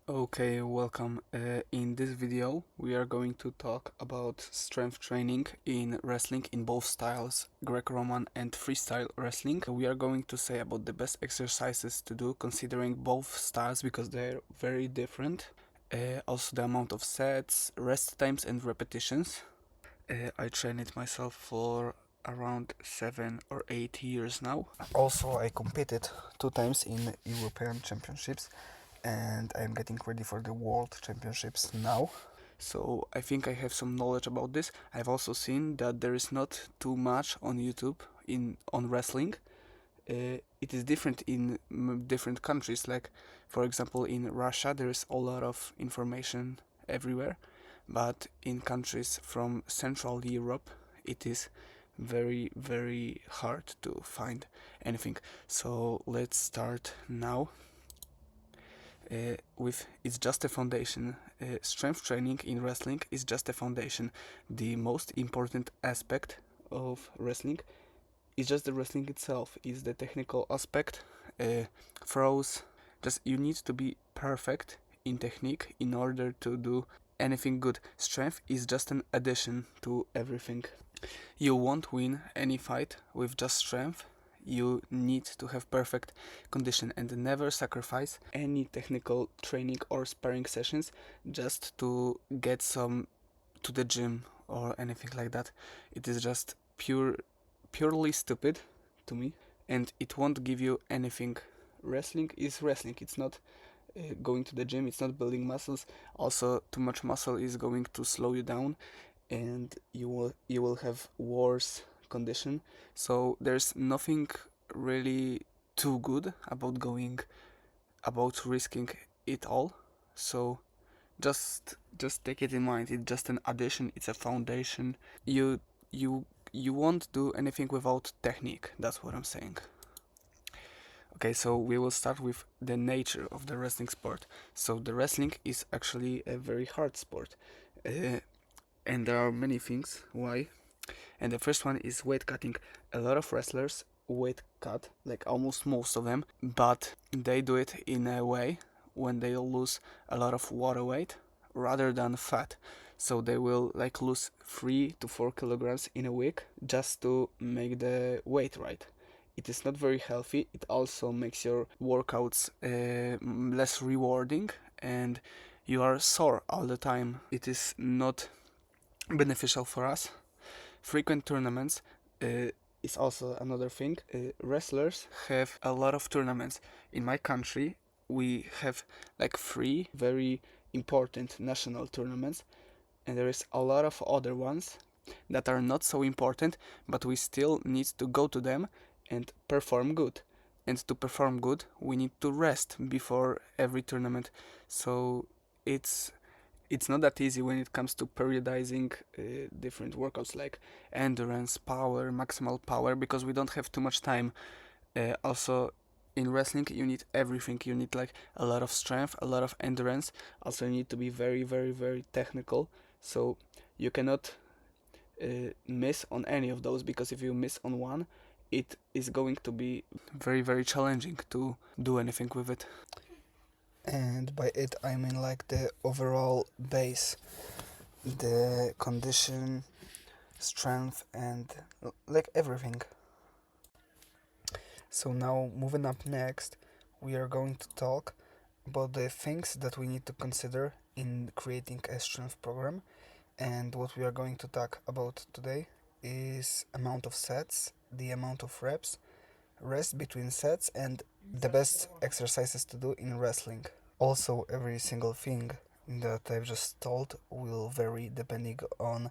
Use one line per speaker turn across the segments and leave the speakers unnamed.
Okay, welcome. In this video, we are going to talk about strength training in wrestling in both styles, greco-roman and freestyle wrestling. We are going to say about the best exercises to do considering both styles because they're very different. Also the amount of sets, rest times and repetitions. I train it myself for around 7 or 8 years now. Also, I competed 2 times in European Championships and I'm getting ready for the World Championships now. So I think I have some knowledge about this. I've also seen that there is not too much on YouTube on wrestling. It is different in different countries. Like, for example, in Russia, there is a lot of information everywhere, but in countries from Central Europe, it is very, very hard to find anything. So let's start now. With it's just a foundation. Strength training in wrestling is just a foundation. The most important aspect of wrestling is just the wrestling itself, is the technical aspect, throws. Just you need to be perfect in technique in order to do anything good. Strength is just an addition to everything. You won't win any fight with just strength. You need to have perfect condition and never sacrifice any technical training or sparring sessions just to get some to the gym or anything like that. It is just purely stupid to me, and it won't give you anything. Wrestling is wrestling. It's not going to the gym. It's not building muscles. Also, too much muscle is going to slow you down and you will have worse condition. So there's nothing really too good about risking it all. So just take it in mind. It's just an addition. It's a foundation. You you you won't do anything without technique. That's what I'm saying. Okay, so we will start with the nature of the wrestling sport. So the wrestling is actually a very hard sport. And there are many things why. And the first one is weight cutting. A lot of wrestlers weight cut, like almost most of them, but they do it in a way when they lose a lot of water weight rather than fat. So they will like lose 3 to 4 kilograms in a week just to make the weight right. It is not very healthy. It also makes your workouts less rewarding and you are sore all the time. It is not beneficial for us. Frequent tournaments is also another thing. Wrestlers have a lot of tournaments. In my country, we have like 3 very important national tournaments, and there is a lot of other ones that are not so important, but we still need to go to them and perform good. And to perform good, we need to rest before every tournament. So it's not that easy when it comes to periodizing different workouts like endurance, power, maximal power, because we don't have too much time. Also, in wrestling, you need everything. You need like a lot of strength, a lot of endurance. Also, you need to be very, very, very technical. So you cannot miss on any of those, because if you miss on one, it is going to be very, very challenging to do anything with it. And by it I mean like the overall base, the condition, strength, and like everything. So now moving up next, we are going to talk about the things that we need to consider in creating a strength program. And what we are going to talk about today is amount of sets, the amount of reps, rest between sets, and the best exercises to do in wrestling. Also, every single thing that I've just told will vary depending on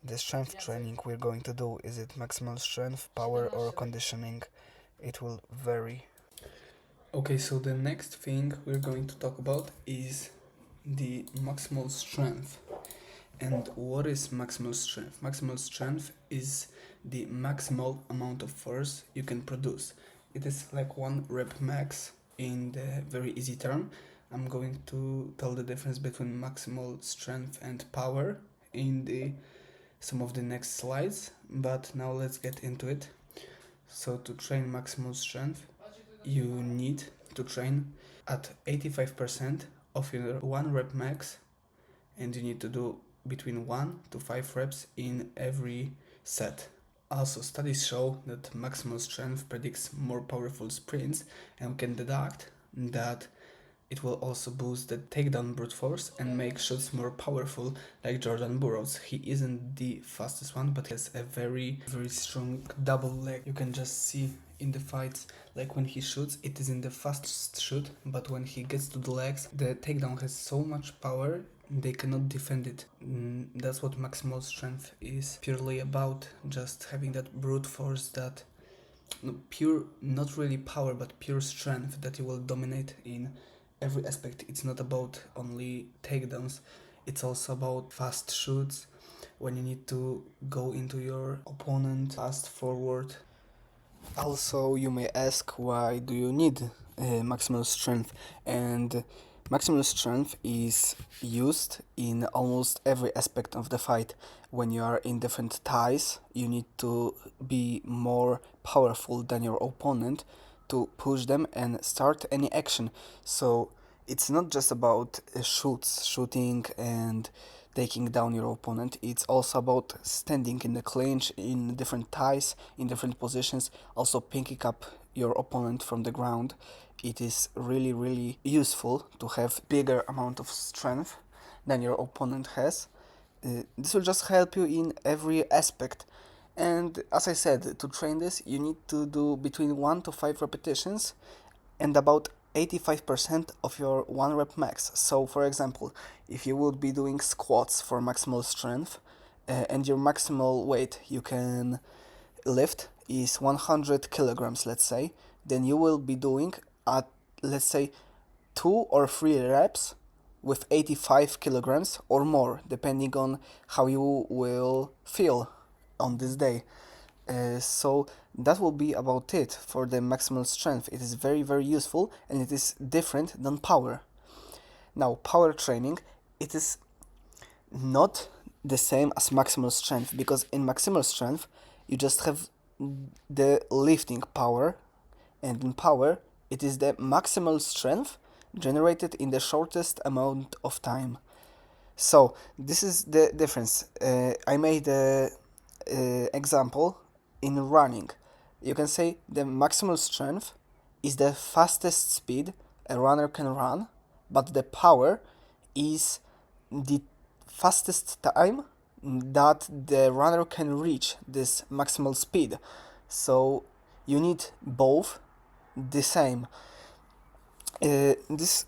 the strength training we're going to do. Is it maximal strength, power, or conditioning? It will vary. Okay, so the next thing we're going to talk about is the maximal strength. And what is maximal strength? Maximal strength is the maximal amount of force you can produce. It is like 1 rep max in the very easy term. I'm going to tell the difference between maximal strength and power in some of the next slides, but now let's get into it. So to train maximal strength, you need to train at 85% of your 1 rep max, and you need to do between 1 to 5 reps in every set. Also, studies show that maximal strength predicts more powerful sprints, and we can deduct that it will also boost the takedown brute force and make shots more powerful, like Jordan Burroughs. He isn't the fastest one, but he has a very, very strong double leg. You can just see in the fights, like when he shoots, it is in the fastest shoot, but when he gets to the legs, the takedown has so much power, they cannot defend it. That's what maximal strength is purely about, just having that brute force, that pure, not really power, but pure strength that you will dominate in every aspect. It's not about only takedowns, it's also about fast shoots, when you need to go into your opponent fast forward. Also, you may ask, why do you need maximal strength? And maximal strength is used in almost every aspect of the fight. When you are in different ties, you need to be more powerful than your opponent to push them and start any action. So it's not just about shooting and taking down your opponent. It's also about standing in the clinch, in different ties, in different positions, also picking up your opponent from the ground. It is really, really useful to have bigger amount of strength than your opponent has. This will just help you in every aspect. And as I said, to train this, you need to do between 1 to 5 repetitions and about 85% of your 1 rep max. So for example, if you would be doing squats for maximal strength, and your maximal weight you can lift is 100 kilograms, let's say, then you will be doing at, let's say, 2 or 3 reps with 85 kilograms or more, depending on how you will feel on this day. So that will be about it for the maximal strength. It is very, very useful, and it is different than power. Now, power training, it is not the same as maximal strength, because in maximal strength you just have the lifting power, and in power it is the maximal strength generated in the shortest amount of time. So this is the difference. I made a example in running. You can say the maximal strength is the fastest speed a runner can run, but the power is the fastest time that the runner can reach this maximal speed. So you need both the same. This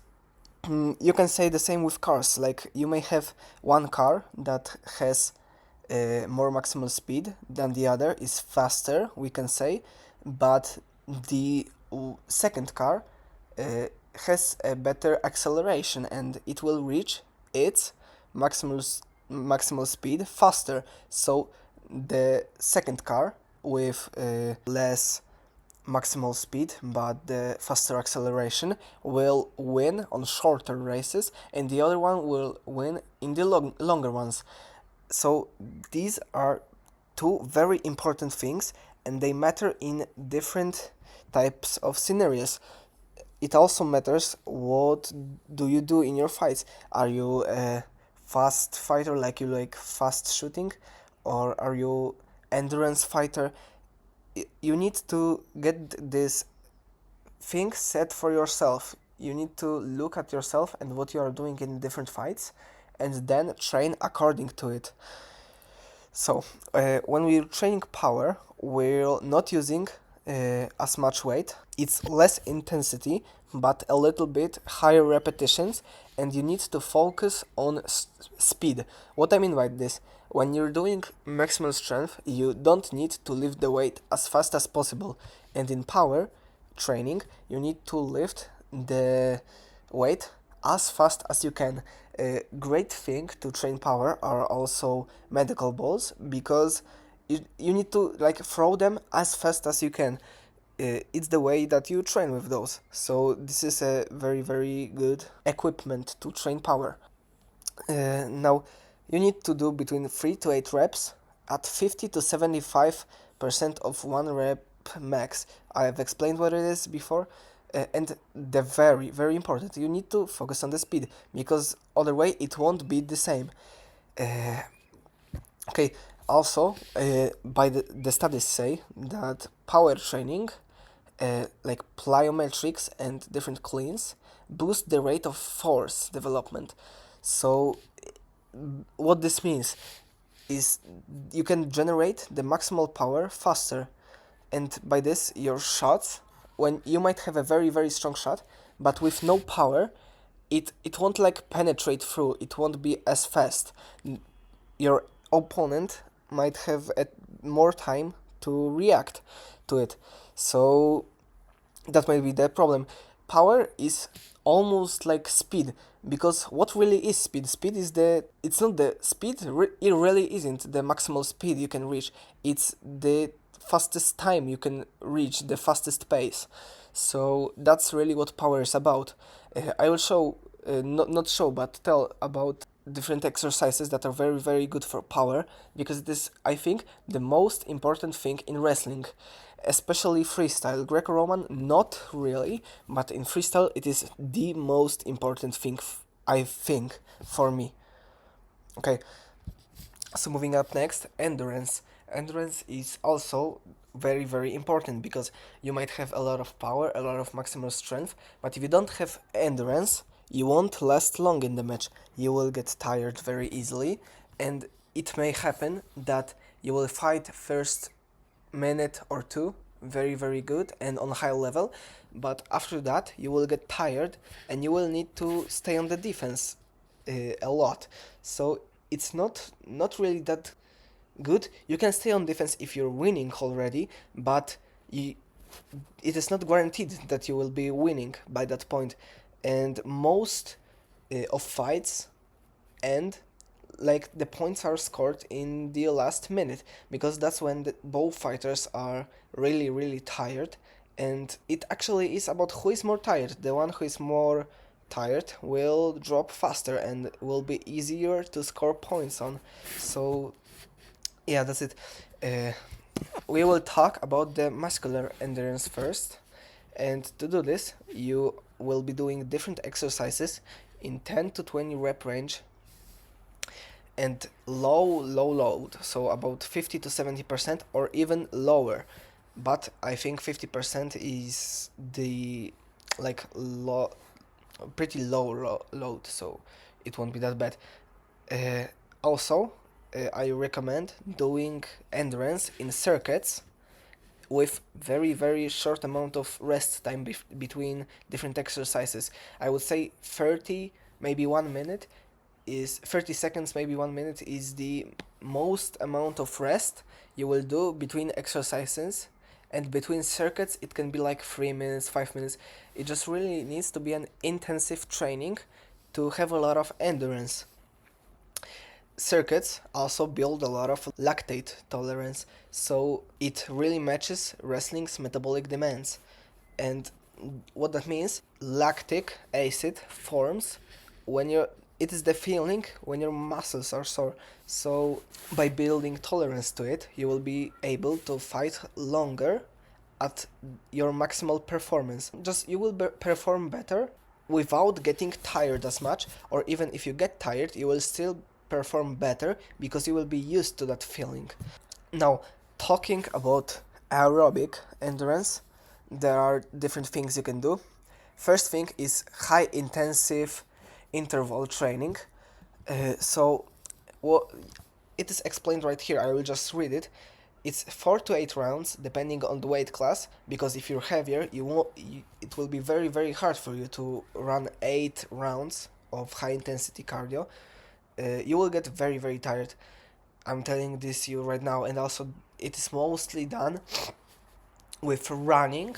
you can say the same with cars. Like, you may have one car that has more maximal speed than the other, is faster, we can say, but the second car has a better acceleration, and it will reach its maximal speed faster. So the second car with less maximal speed but the faster acceleration will win on shorter races, and the other one will win in the longer ones. So these are two very important things, and they matter in different types of scenarios. It also matters what do you do in your fights. Are you a fast fighter, like you like fast shooting, or are you endurance fighter? You need to get this thing set for yourself. You need to look at yourself and what you are doing in different fights, and then train according to it. So when we're training power, we're not using as much weight. It's less intensity, but a little bit higher repetitions, and you need to focus on speed. What I mean by this, when you're doing maximal strength, you don't need to lift the weight as fast as possible, and in power training, you need to lift the weight as fast as you can. A great thing to train power are also medical balls, because you need to throw them as fast as you can. It's the way that you train with those. So this is a very, very good equipment to train power. Now you need to do between 3 to 8 reps at 50 to 75% of 1 rep max. I have explained what it is before.
And the very, very important, you need to focus on the speed, because other way it won't be the same. Uh, okay, also, by the studies say that power training, like plyometrics and different cleans, boost the rate of force development. So, what this means is you can generate the maximal power faster, and by this your shots, when you might have a very, very strong shot but with no power, it won't like penetrate through, it won't be as fast. Your opponent might have more time to react to it. So that might be the problem. Power is almost like speed, because what really is speed? Speed is it's not the speed, it really isn't the maximal speed you can reach. It's the fastest time you can reach, the fastest pace. So that's really what power is about. I will show, not show, but tell about different exercises that are very, very good for power, because this, I think, the most important thing in wrestling, especially freestyle. Greco-roman, not really, but in freestyle it is the most important thing, I think, for me. Okay, so moving up next, endurance. Endurance is also very, very important, because you might have a lot of power, a lot of maximal strength, but if you don't have endurance, you won't last long in the match. You will get tired very easily, and it may happen that you will fight first minute or two very, very good and on high level, but after that you will get tired and you will need to stay on the defense a lot. So it's not really that good. You can stay on defense if you're winning already, but you, it is not guaranteed that you will be winning by that point. And most of fights end like the points are scored in the last minute, because that's when both fighters are really, really tired, and it actually is about who is more tired. The one who is more tired will drop faster and will be easier to score points on. So yeah, that's it. uh, we will talk about the muscular endurance first, and to do this you will be doing different exercises in 10 to 20 rep range and low load, so about 50 to 70% or even lower, but I think 50% is the like pretty low load, so it won't be that bad. uh, Also, I recommend doing endurance in circuits with very, very short amount of rest time between different exercises. I would say 30, maybe 1 minute is 30 seconds, maybe 1 minute is the most amount of rest you will do between exercises. And between circuits it can be like 3 minutes, 5 minutes. It just really needs to be an intensive training to have a lot of endurance. Circuits also build a lot of lactate tolerance, so it really matches wrestling's metabolic demands. And what that means, lactic acid forms when you're it is the feeling when your muscles are sore. So by building tolerance to it, you will be able to fight longer at your maximal performance. Just you will perform better without getting tired as much, or even if you get tired, you will still perform better because you will be used to that feeling. Now, talking about aerobic endurance, there are different things you can do. First thing is high intensive interval training. So, what it is explained right here, I will just read it. It's 4 to 8 rounds depending on the weight class, because if you're heavier, it will be very, very hard for you to run 8 rounds of high intensity cardio. You will get very, very tired. I'm telling this you right now, and also it is mostly done with running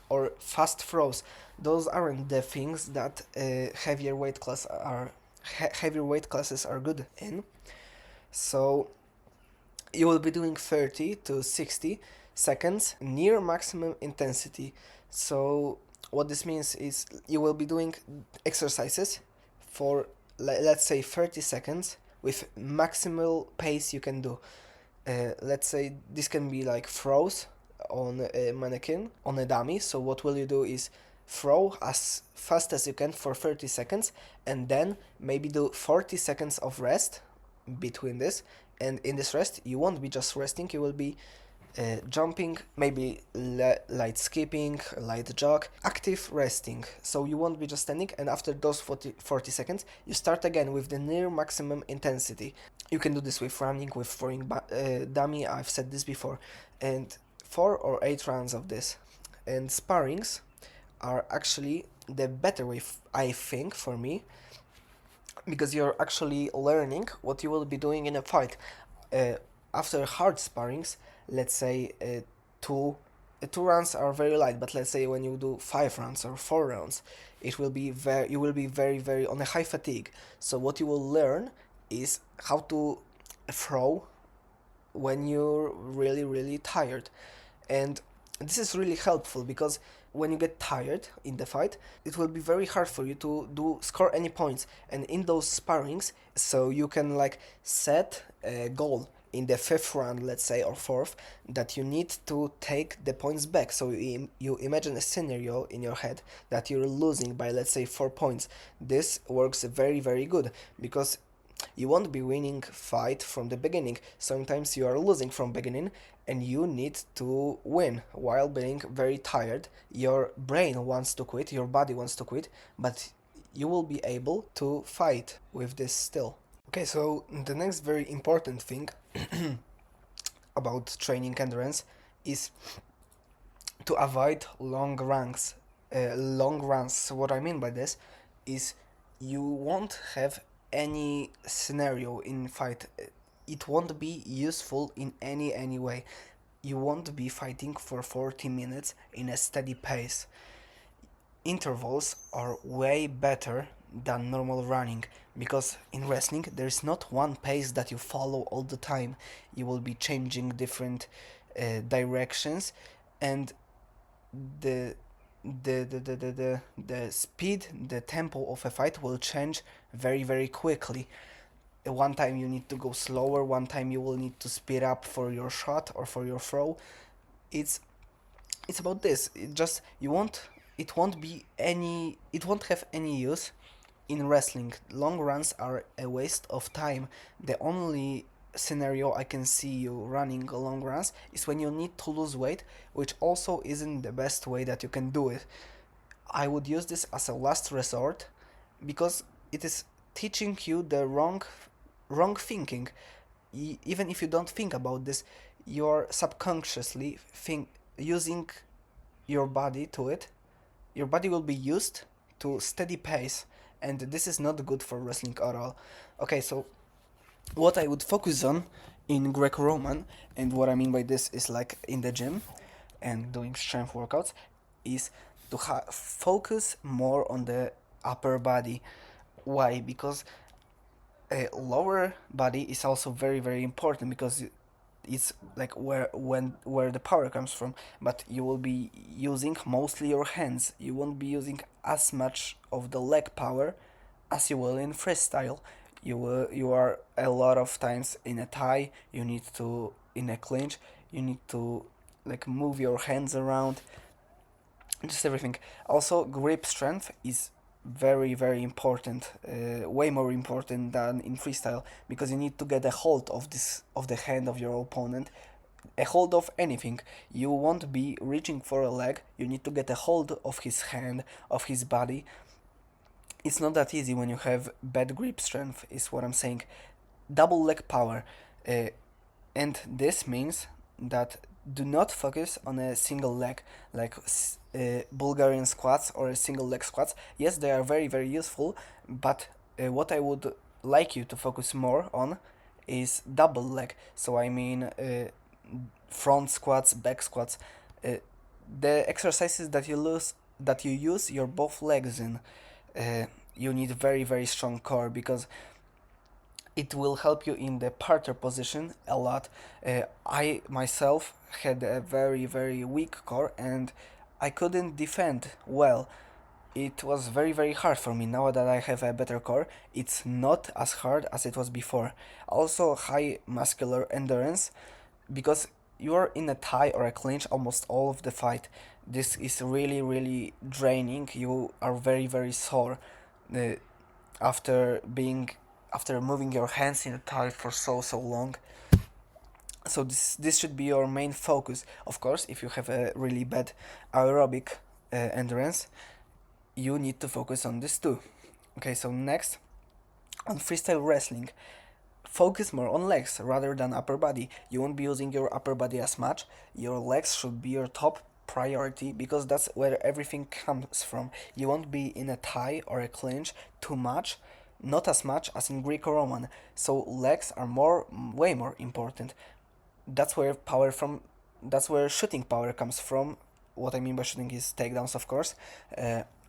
or fast throws. Those aren't the things that heavier weight classes are good in. So you will be doing 30 to 60 seconds near maximum intensity. So what this means is you will be doing exercises for let's say 30 seconds with maximal pace you can do. Let's say this can be like throws on a mannequin, on a dummy. So what will you do is throw as fast as you can for 30 seconds, and then maybe do 40 seconds of rest between this. And in this rest, you won't be just resting, you will be jumping, maybe light skipping, light jog, active resting. So you won't be just standing, and after those 40 seconds, you start again with the near maximum intensity. You can do this with running, with throwing dummy, I've said this before, and 4 or 8 rounds of this. And sparrings are actually the better way, I think, for me, because you're actually learning what you will be doing in a fight. After hard sparrings, let's say two rounds are very light, but let's say when you do 5 rounds or 4 rounds, it will be you will be very on a high fatigue. So what you will learn is how to throw when you're really tired. And this is really helpful because when you get tired in the fight, it will be very hard for you to score any points. And in those sparrings, so you can like set a goal in the 5th round, let's say, or 4th, that you need to take the points back. So you imagine a scenario in your head that you're losing by, let's say, 4 points. This works very good because you won't be winning fight from the beginning. Sometimes you are losing from beginning and you need to win while being very tired. Your brain wants to quit, your body wants to quit, but you will be able to fight with this still. Okay, so the next very important thing about training endurance is to avoid long runs. Long runs. So what I mean by this is you won't have any scenario in fight. It won't be useful in any way. You won't be fighting for 40 minutes in a steady pace. Intervals are way better than normal running because in wrestling there is not one pace that you follow all the time. You will be changing different directions, and the the speed, the tempo of a fight will change very quickly. One time you need to go slower, one time you will need to speed up for your shot or for your throw. It's it's about this. It won't be any, it won't have any use in wrestling. Long runs are a waste of time. The only scenario I can see you running long runs is when you need to lose weight, which also isn't the best way that you can do it. I would use this as a last resort because it is teaching you the wrong thinking. Even if you don't think about this, you're subconsciously using your body to it. Your body will be used to steady pace, and this is not good for wrestling at all. Okay, so what I would focus on in greco-roman, and what I mean by this is like in the gym and doing strength workouts, is to focus more on the upper body. Why? Because a lower body is also very important because it's like where the power comes from, but you will be using mostly your hands. You won't be using as much of the leg power as you will in freestyle. You are a lot of times in a tie, you need to, in a clinch, you need to like move your hands around, just everything. Also, grip strength is very important, way more important than in freestyle, because you need to get a hold of this, of the hand of your opponent, a hold of anything. You won't be reaching for a leg, you need to get a hold of his hand, of his body. It's not that easy when you have bad grip strength, is what I'm saying. Double leg power, and this means that do not focus on a single leg, like Bulgarian squats or single leg squats. Yes, they are very useful, but what I would like you to focus more on is double leg. So I mean front squats, back squats, the exercises that you use your both legs in. You need very strong core because it will help you in the parter position a lot. I myself had a very weak core and I couldn't defend well. It was very hard for me. Now that I have a better core, it's not as hard as it was before. Also high muscular endurance, because you are in a tie or a clinch almost all of the fight. This is really really draining. You are very sore uh, after being after moving your hands in a tie for so long. So this should be your main focus. Of course, if you have a really bad aerobic endurance, you need to focus on this too. Okay, so next, on freestyle wrestling, focus more on legs rather than upper body. You won't be using your upper body as much. Your legs should be your top priority because that's where everything comes from. You won't be in a tie or a clinch too much, not as much as in greco-roman. So legs are way more important. That's where that's where shooting power comes from. What I mean by shooting is takedowns, of course.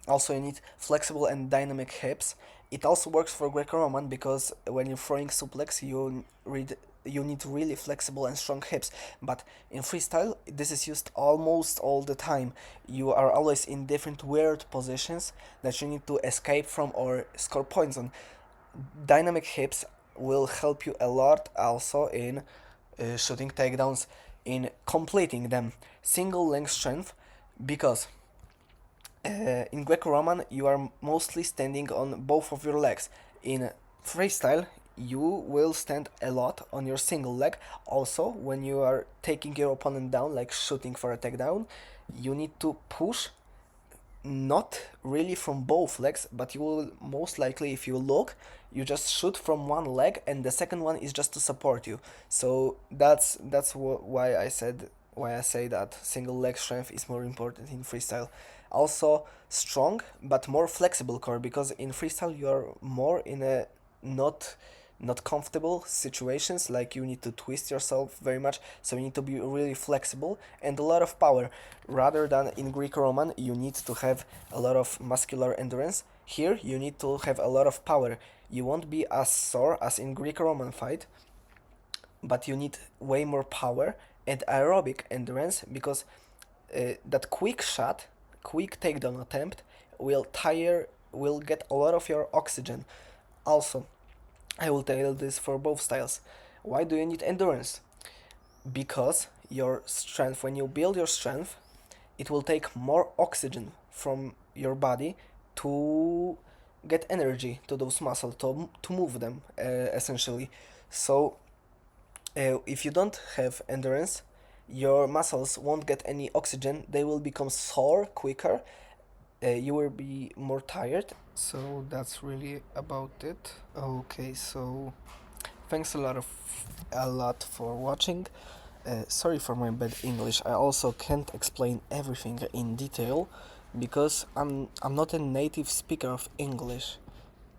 Also, you need flexible and dynamic hips. It also works for Greco-Roman because when you're throwing suplex, you need really flexible and strong hips. But in freestyle, this is used almost all the time. You are always in different weird positions that you need to escape from or score points on. Dynamic hips will help you a lot also in shooting takedowns, in completing them. Single leg strength, because in Greco-Roman you are mostly standing on both of your legs. In freestyle you will stand a lot on your single leg. Also, when you are taking your opponent down, like shooting for a takedown, you need to push, not really from both legs, but you will most likely, if you look, you just shoot from one leg and the second one is just to support you. So why I say that single leg strength is more important in freestyle. Also, strong but more flexible core, because in freestyle you are more in a not not comfortable situations, like you need to twist yourself very much, so you need to be really flexible and a lot of power, rather than in Greco-Roman you need to have a lot of muscular endurance. Here you need to have a lot of power. You won't be as sore as in Greco-Roman fight, but you need way more power and aerobic endurance, because that quick shot, quick takedown attempt will get a lot of your oxygen. Also, I will tell this for both styles. Why do you need endurance? Because your strength, when you build your strength, it will take more oxygen from your body to get energy to those muscles, to move them, essentially. So, if you don't have endurance, your muscles won't get any oxygen, they will become sore quicker, you will be more tired. So that's really about it. Okay, so thanks a lot for watching. Sorry for my bad English. I also can't explain everything in detail because I'm not a native speaker of English,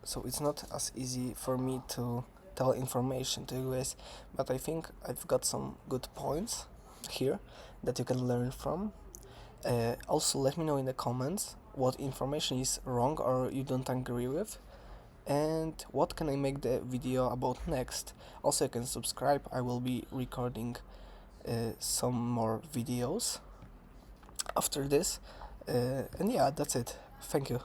so it's not as easy for me to tell information to you guys. But I think I've got some good points here that you can learn from. Also, let me know in the comments what information is wrong or you don't agree with, and what can I make the video about next. Also, you can subscribe. I will be recording some more videos after this, and yeah, that's it. Thank you.